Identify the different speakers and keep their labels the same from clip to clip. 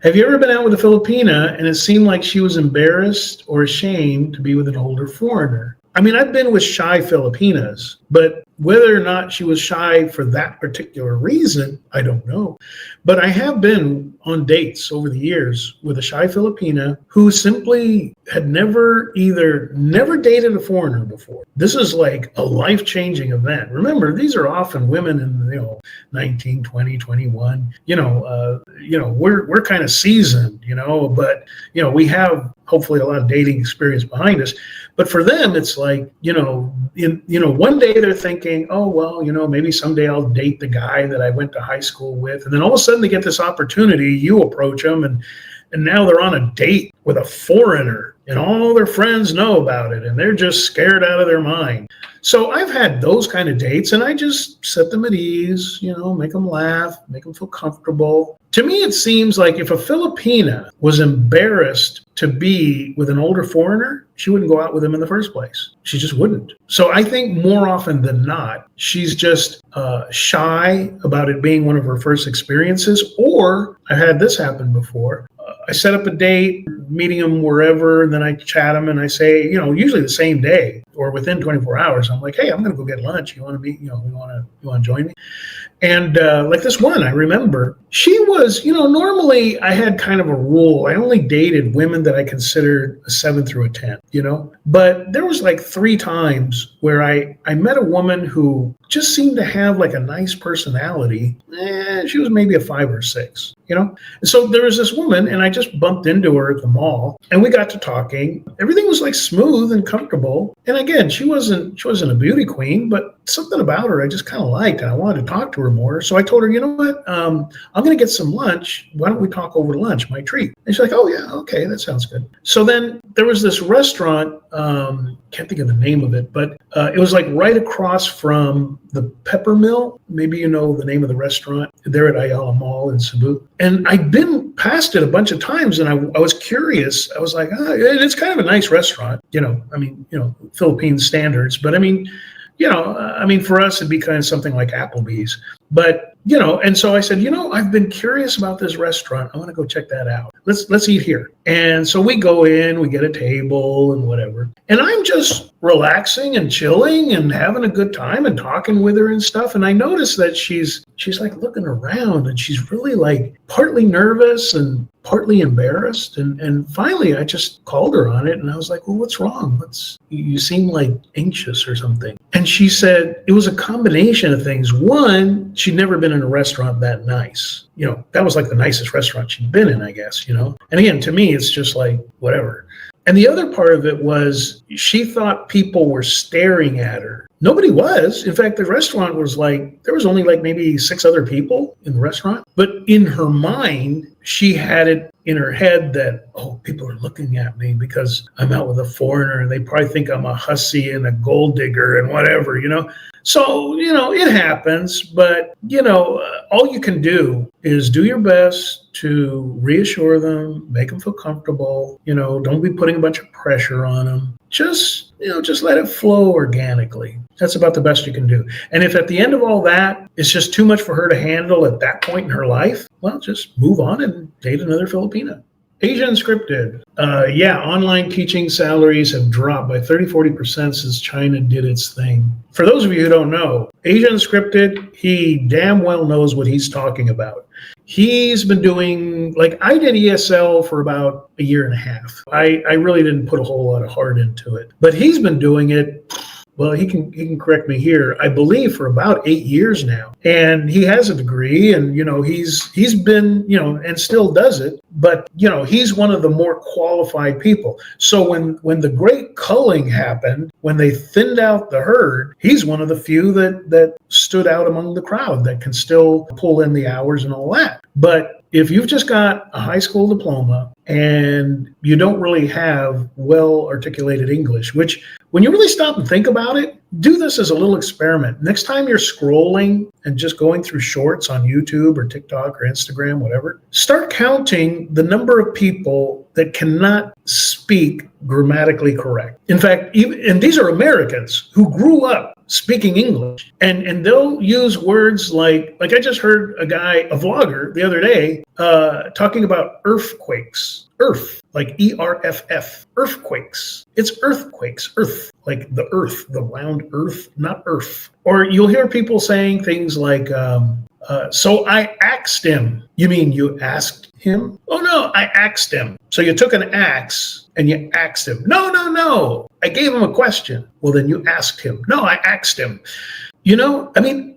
Speaker 1: Have you ever been out with a Filipina and it seemed like she was embarrassed or ashamed to be with an older foreigner? I mean, I've been with shy Filipinas, but whether or not she was shy for that particular reason, I don't know. But I have been on dates over the years with a shy Filipina who simply had never dated a foreigner before. This is like a life-changing event. Remember, these are often women in 19, 20, 21. We're kind of seasoned, but we have hopefully a lot of dating experience behind us. But for them, it's like, one day they're thinking, oh, well, maybe someday I'll date the guy that I went to high school with. And then all of a sudden they get this opportunity, you approach them, and now they're on a date with a foreigner and all their friends know about it and they're just scared out of their mind. So I've had those kind of dates and I just set them at ease, make them laugh, make them feel comfortable. To me, it seems like if a Filipina was embarrassed to be with an older foreigner, she wouldn't go out with him in the first place. She just wouldn't. So I think more often than not, she's just shy about it being one of her first experiences. Or I've had this happen before. I set up a date, meeting them wherever, and then I chat them and I say, usually the same day or within 24 hours, I'm like, hey, I'm going to go get lunch. You want to be, you want to join me? And like this one, I remember she was, normally I had kind of a rule. I only dated women that I considered a 7 through a 10, but there was like 3 times where I met a woman who just seemed to have like a nice personality. She was maybe a 5 or 6, And so there was this woman and I just bumped into her at the mall and we got to talking. Everything was like smooth and comfortable. And again, she wasn't a beauty queen, but something about her I just kind of liked and I wanted to talk to her more. So I told her, you know what, I'm going to get some lunch. Why don't we talk over lunch, my treat? And she's like, oh yeah, okay, that sounds good. So then there was this restaurant, can't think of the name of it, but it was like right across from the Pepper Mill. Maybe you know the name of the restaurant there at Ayala Mall in Cebu. And I'd been past it a bunch of times and I was curious. I was like, it's kind of a nice restaurant, Philippine standards. But for us, it'd be kind of something like Applebee's. But, and so I said, I've been curious about this restaurant. I want to go check that out. Let's eat here. And so we go in, we get a table and whatever. And I'm just relaxing and chilling and having a good time and talking with her and stuff. And I noticed that she's like looking around and she's really like partly nervous and partly embarrassed. And finally, I just called her on it and I was like, well, what's wrong? You seem like anxious or something. And she said it was a combination of things. One, she'd never been in a restaurant that nice. That was like the nicest restaurant she'd been in, I guess, And again, to me, it's just like, whatever. And the other part of it was she thought people were staring at her. Nobody was. In fact, the restaurant was like, there was only like maybe 6 other people in the restaurant. But in her mind, she had it in her head that, oh, people are looking at me because I'm out with a foreigner and they probably think I'm a hussy and a gold digger and whatever, So, it happens, but, all you can do is do your best to reassure them, make them feel comfortable, don't be putting a bunch of pressure on them. Just let it flow organically. That's about the best you can do. And if at the end of all that, it's just too much for her to handle at that point in her life, well, just move on and date another Filipina. Asia Unscripted. Online teaching salaries have dropped by 30-40% since China did its thing. For those of you who don't know, Asia Unscripted, he damn well knows what he's talking about. He's been doing, I did ESL for about a year and a half. I really didn't put a whole lot of heart into it. But he's been doing it, well, he can correct me here, I believe for about 8 years now. And he has a degree and, he's been, and still does it. But, he's one of the more qualified people. So when the great culling happened, when they thinned out the herd, he's one of the few that stood out among the crowd that can still pull in the hours and all that. But if you've just got a high school diploma and you don't really have well articulated English, which when you really stop and think about it, do this as a little experiment. Next time you're scrolling and just going through shorts on YouTube or TikTok or Instagram, whatever, start counting the number of people that cannot speak grammatically correct. In fact, and these are Americans who grew up speaking English, and they'll use words like I just heard a vlogger the other day talking about earthquakes. Earth, like ERFF, earthquakes. It's earthquakes, earth, like the earth, the round earth, not earth. Or you'll hear people saying things like, so I axed him. You mean you asked him? Oh no, I axed him. So you took an axe and you axed him. No. I gave him a question. Well, then you asked him. No, I axed him.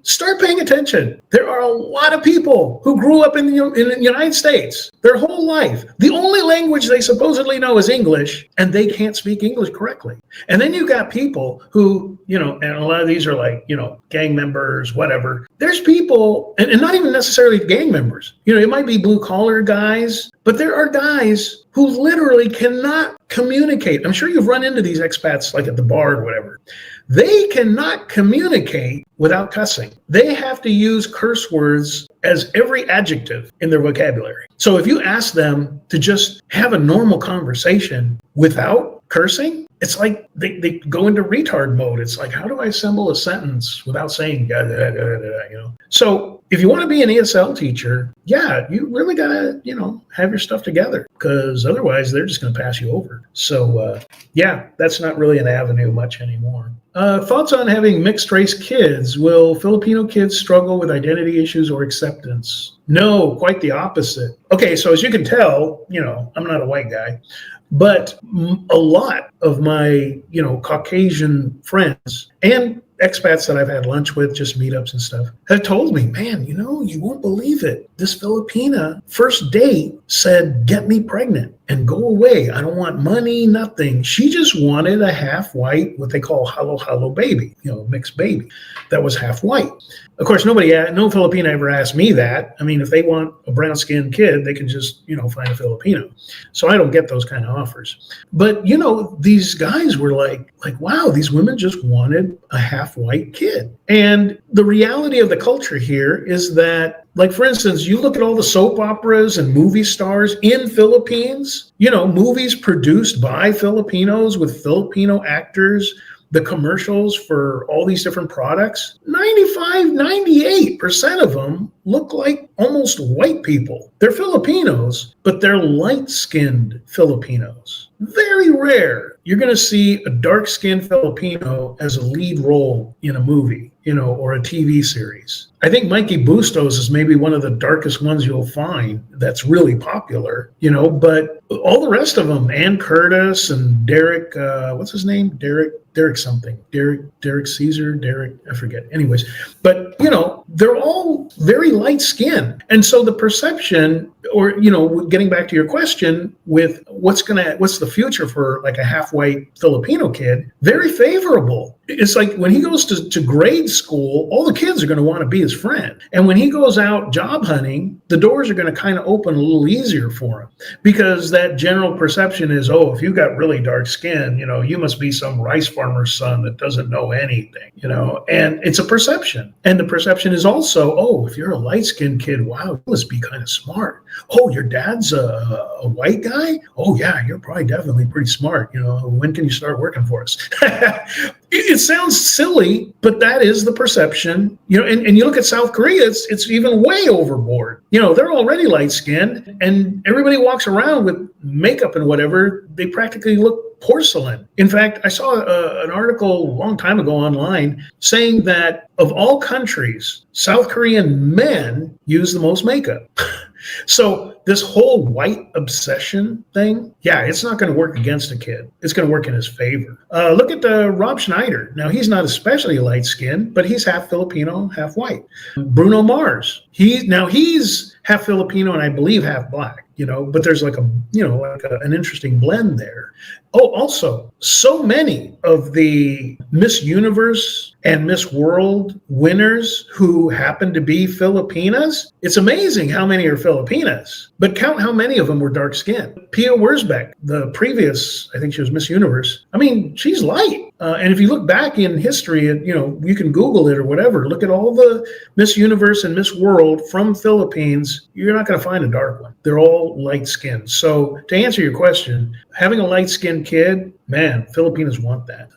Speaker 1: Start paying attention. There are a lot of people who grew up in the United States their whole life. The only language they supposedly know is English, and they can't speak English correctly. And then you got people who, and a lot of these are like, gang members, whatever. There's people, and not even necessarily gang members. It might be blue collar guys, but there are guys who literally cannot communicate. I'm sure you've run into these expats like at the bar or whatever. They cannot communicate without cussing. They have to use curse words as every adjective in their vocabulary. So if you ask them to just have a normal conversation without cursing, it's like they go into retard mode. It's like, how do I assemble a sentence without saying da, da, da, da, da, So if you want to be an ESL teacher, you really got to, have your stuff together, because otherwise they're just going to pass you over. So that's not really an avenue much anymore. Thoughts on having mixed race kids? Will Filipino kids struggle with identity issues or acceptance? No, quite the opposite. Okay, so as you can tell, I'm not a white guy, but a lot of my, Caucasian friends and expats that I've had lunch with, just meetups and stuff, have told me, man, you won't believe it. This Filipina first date said, get me pregnant and go away. I don't want money, nothing. She just wanted a half white, what they call halo baby, mixed baby that was half white. Of course, no Filipina ever asked me that. I mean, if they want a brown skinned kid, they can just, find a Filipino. So I don't get those kind of offers. But, these guys were like, wow, these women just wanted a half white kid. And the reality of the culture here is that, like, for instance, you look at all the soap operas and movie stars in Philippines, movies produced by Filipinos with Filipino actors, the commercials for all these different products, 98% of them look like almost white people. They're Filipinos, but they're light-skinned Filipinos. Very rare you're going to see a dark-skinned Filipino as a lead role in a movie, or a TV series. I think Mikey Bustos is maybe one of the darkest ones you'll find that's really popular, but all the rest of them, Ann Curtis and Derek, what's his name? Derek something. Derek Caesar, I forget. Anyways, but, they're all very light skinned. And so the perception, or, getting back to your question with what's the future for like a half white Filipino kid, very favorable. It's like when he goes to grade school, all the kids are going to want to be his friend. And when he goes out job hunting, the doors are going to kind of open a little easier for him, because that general perception is, if you got really dark skin, you must be some rice farmer's son that doesn't know anything, and it's a perception. And the perception is also, if you're a light skinned kid, wow, you must be kind of smart. Oh, your dad's a white guy? Oh yeah, you're probably definitely pretty smart. When can you start working for us? It sounds silly, but that is the perception. And you look at South Korea, it's even way overboard. They're already light skinned, and everybody walks around with makeup and whatever. They practically look porcelain. In fact, I saw an article a long time ago online saying that of all countries, South Korean men use the most makeup. So this whole white obsession thing, it's not going to work against a kid. It's going to work in his favor. Look at Rob Schneider. Now, he's not especially light-skinned, but he's half Filipino, half white. Bruno Mars. He's half Filipino and I believe half black. But there's like an interesting blend there. Oh, also, so many of the Miss Universe and Miss World winners who happen to be Filipinas. It's amazing how many are Filipinas, but count how many of them were dark skinned. Pia Wurzbeck, the previous, I think she was Miss Universe. I mean, she's light. And if you look back in history, you can Google it or whatever, look at all the Miss Universe and Miss World from Philippines, you're not going to find a dark one. They're all light skinned. So to answer your question, having a light skinned kid, man, Filipinos want that.